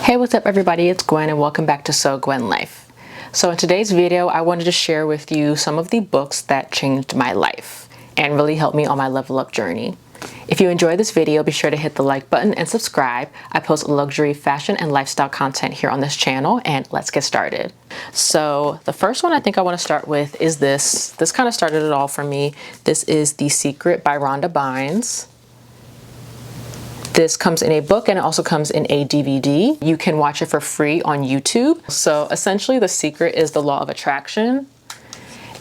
Hey, what's up everybody? It's Gwen and welcome back to Gwen Life. So in today's video, I wanted to share with you some of the books that changed my life and really helped me on my level up journey. If you enjoyed this video, be sure to hit the like button and subscribe. I post luxury, fashion, and lifestyle content here on this channel, and let's get started. So the first one I think I want to start with is this. This kind of started it all for me. This is The Secret by Rhonda Bynes. This comes in a book and it also comes in a DVD. You can watch it for free on YouTube. So essentially The Secret is the law of attraction.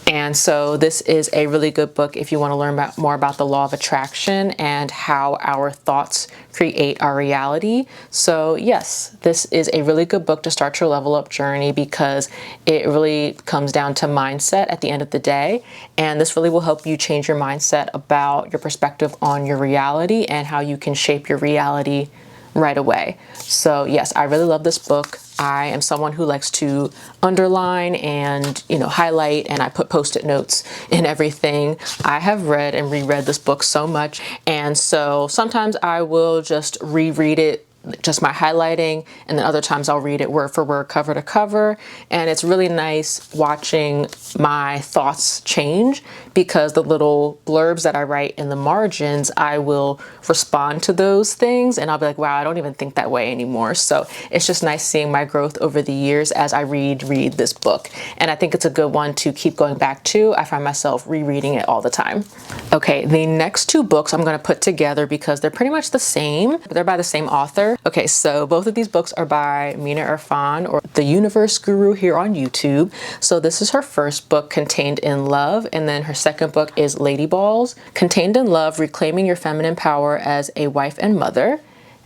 And so this is a really good book if you want to learn more about the law of attraction and how our thoughts create our reality. So yes, this is a really good book to start your level up journey because it really comes down to mindset at the end of the day. And this really will help you change your mindset about your perspective on your reality and how you can shape your reality right away. So yes, I really love this book. I am someone who likes to underline and, highlight, and I put post-it notes in everything. I have read and reread this book so much. And so sometimes I will just reread it, just my highlighting, and then other times I'll read it word for word, cover to cover. And it's really nice watching my thoughts change because the little blurbs that I write in the margins, I will respond to those things and I'll be like, wow, I don't even think that way anymore. So it's just nice seeing my growth over the years as I read this book. And I think it's a good one to keep going back to. I find myself rereading it all the time. Okay, the next two books I'm going to put together because they're pretty much the same, but they're by the same author. Okay, so both of these books are by Mina Irfan, or the Universe Guru here on YouTube. So this is her first book, Contained in Love, and then her second book is Lady Balls. Contained in Love, Reclaiming Your Feminine Power as a Wife and Mother.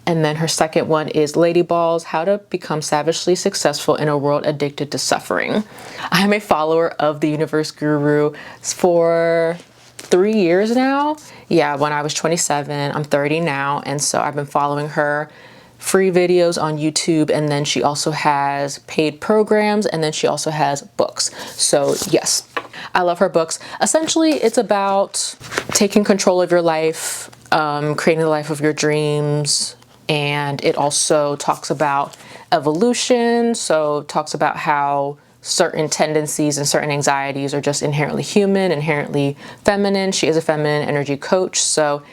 And then her second one is Lady Balls, How to Become Savagely Successful in a World Addicted to Suffering. I am a follower of the Universe Guru for 3 years now. Yeah, when I was 27, I'm 30 now. And so I've been following her free videos on YouTube, and then she also has paid programs, and then she also has books. So yes, I love her books. Essentially, it's about taking control of your life, creating the life of your dreams, and it also talks about evolution. So talks about how certain tendencies and certain anxieties are just inherently human, inherently feminine. She is a feminine energy coach. So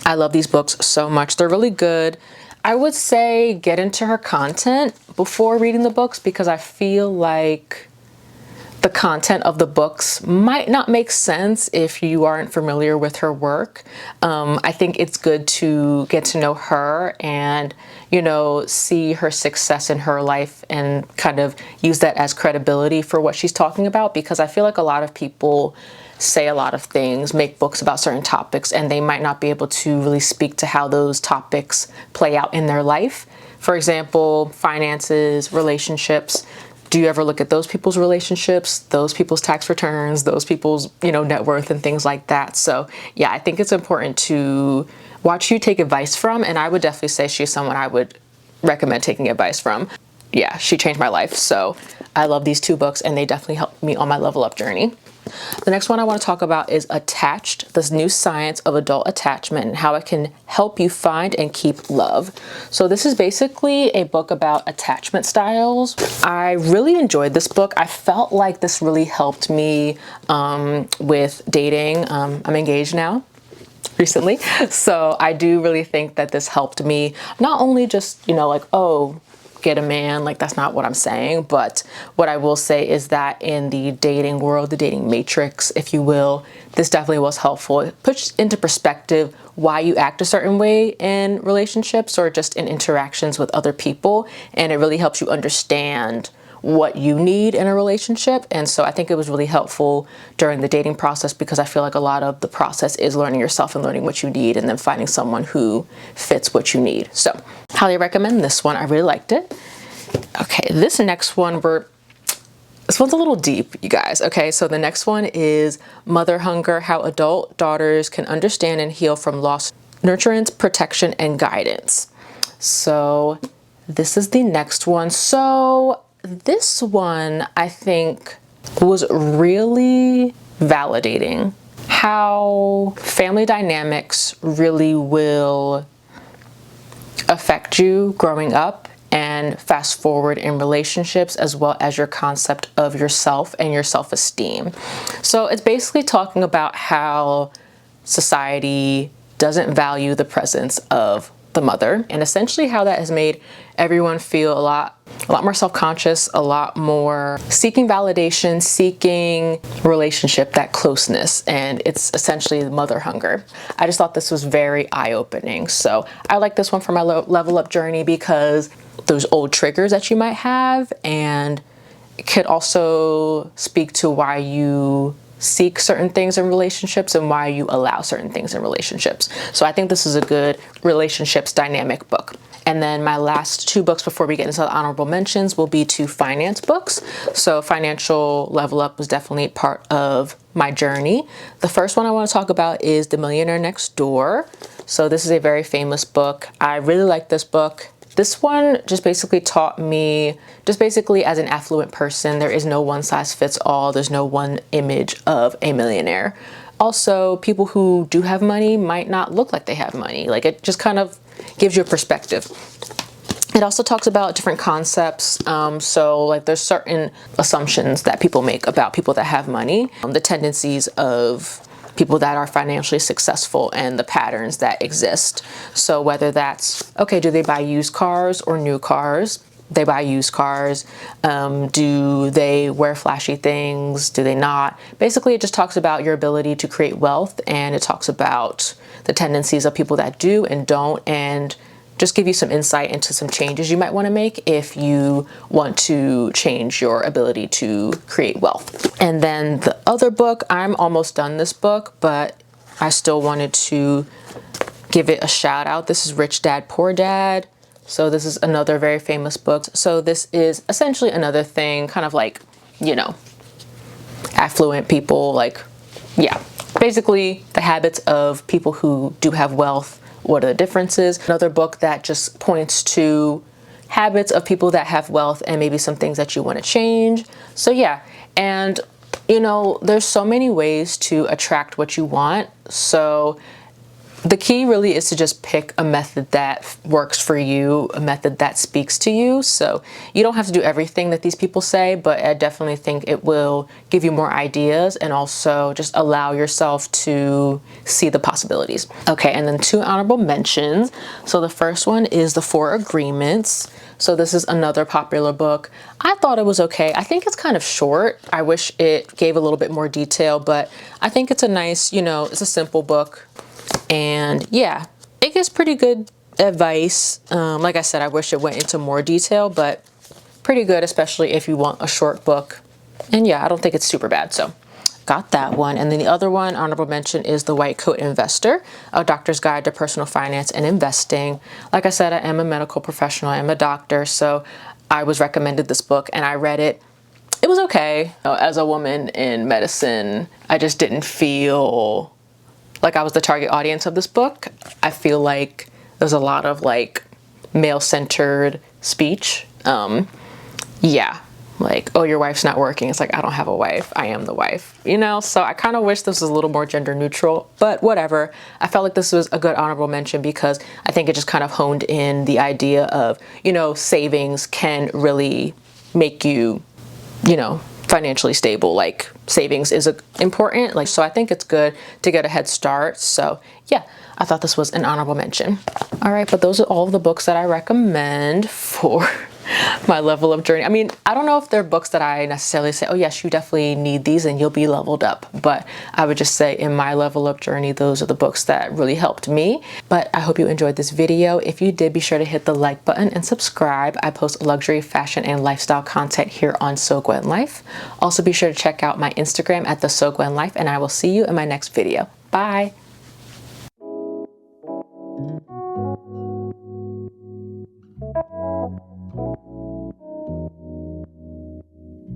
I love these books so much. They're really good. I would say get into her content before reading the books because I feel like the content of the books might not make sense if you aren't familiar with her work. I think it's good to get to know her and, see her success in her life and kind of use that as credibility for what she's talking about, because I feel like a lot of people say a lot of things, make books about certain topics, and they might not be able to really speak to how those topics play out in their life. For example, finances, relationships. Do you ever look at those people's relationships, those people's tax returns, those people's, net worth and things like that? So yeah, I think it's important to watch who you take advice from. And I would definitely say she's someone I would recommend taking advice from. Yeah, she changed my life. So I love these two books and they definitely helped me on my level up journey. The next one I want to talk about is Attached, This New Science of Adult Attachment and How It Can Help You Find and Keep Love. So this is basically a book about attachment styles. I really enjoyed this book. I felt like this really helped me with dating. I'm engaged now recently. So I do really think that this helped me not only just, get a man, like that's not what I'm saying, but what I will say is that in the dating world, the dating matrix, if you will, this definitely was helpful. It puts into perspective why you act a certain way in relationships or just in interactions with other people, and it really helps you understand what you need in a relationship. And so I think it was really helpful during the dating process because I feel like a lot of the process is learning yourself and learning what you need and then finding someone who fits what you need. So highly recommend this one. I really liked it. Okay, this next one, this one's a little deep, you guys. Okay, so the next one is Mother Hunger, How Adult Daughters Can Understand and Heal from Lost Nurturance, Protection, and Guidance. So this is the next one. So this one, I think, was really validating how family dynamics really will affect you growing up and fast forward in relationships, as well as your concept of yourself and your self-esteem. So it's basically talking about how society doesn't value the presence of the mother, and essentially how that has made everyone feel a lot more self-conscious, a lot more seeking validation, seeking relationship, that closeness, and it's essentially mother hunger. I just thought this was very eye-opening. So I like this one for my level up journey because those old triggers that you might have, and it could also speak to why you seek certain things in relationships and why you allow certain things in relationships. So I think this is a good relationships dynamic book. And then my last two books before we get into the honorable mentions will be two finance books. So financial level up was definitely part of my journey. The first one I want to talk about is The Millionaire Next Door. So this is a very famous book. I really like this book. This one just basically taught me, just basically as an affluent person, there is no one size fits all. There's no one image of a millionaire. Also, people who do have money might not look like they have money. Like, it just kind of gives you a perspective. It also talks about different concepts. So like there's certain assumptions that people make about people that have money, the tendencies of people that are financially successful and the patterns that exist. So whether that's, okay, do they buy used cars or new cars? They buy used cars. Do they wear flashy things? Do they not? Basically, it just talks about your ability to create wealth, and it talks about the tendencies of people that do and don't, and just give you some insight into some changes you might want to make if you want to change your ability to create wealth. And then the other book, I'm almost done this book, but I still wanted to give it a shout out. This is Rich Dad, Poor Dad. So this is another very famous book. So this is essentially another thing, kind of like, you know, affluent people, like, yeah, basically the habits of people who do have wealth. What are the differences? Another book that just points to habits of people that have wealth and maybe some things that you want to change. So yeah, and you know, there's so many ways to attract what you want. So the key really is to just pick a method that works for you, a method that speaks to you. So you don't have to do everything that these people say, but I definitely think it will give you more ideas and also just allow yourself to see the possibilities. Okay, and then two honorable mentions. So the first one is The Four Agreements. So this is another popular book. I thought it was okay. I think it's kind of short. I wish it gave a little bit more detail, but I think it's a nice, you know, it's a simple book. And yeah, it gives pretty good advice. Like I said, I wish it went into more detail, but pretty good, especially if you want a short book. And yeah, I don't think it's super bad. So got that one. And then the other one, honorable mention, is The White Coat Investor, A Doctor's Guide to Personal Finance and Investing. Like I said, I am a medical professional. I am a doctor. So I was recommended this book and I read it. It was okay. As a woman in medicine, I just didn't feel like I was the target audience of this book. I feel like there's a lot of like male-centered speech. Yeah, like, oh, your wife's not working. It's like, I don't have a wife. I am the wife, you know? So I kind of wish this was a little more gender neutral, but whatever. I felt like this was a good honorable mention because I think it just kind of honed in the idea of, you know, savings can really make you, you know, financially stable. Like savings is important. Like, so I think it's good to get a head start. So yeah, I thought this was an honorable mention. All right, but those are all of the books that I recommend for my level up journey. I mean, I don't know if they're books that I necessarily say, oh yes, you definitely need these and you'll be leveled up. But I would just say in my level up journey, those are the books that really helped me. But I hope you enjoyed this video. If you did, be sure to hit the like button and subscribe. I post luxury, fashion, and lifestyle content here on sogwenlife. Also be sure to check out my Instagram at @sogwenlife, and I will see you in my next video. Bye.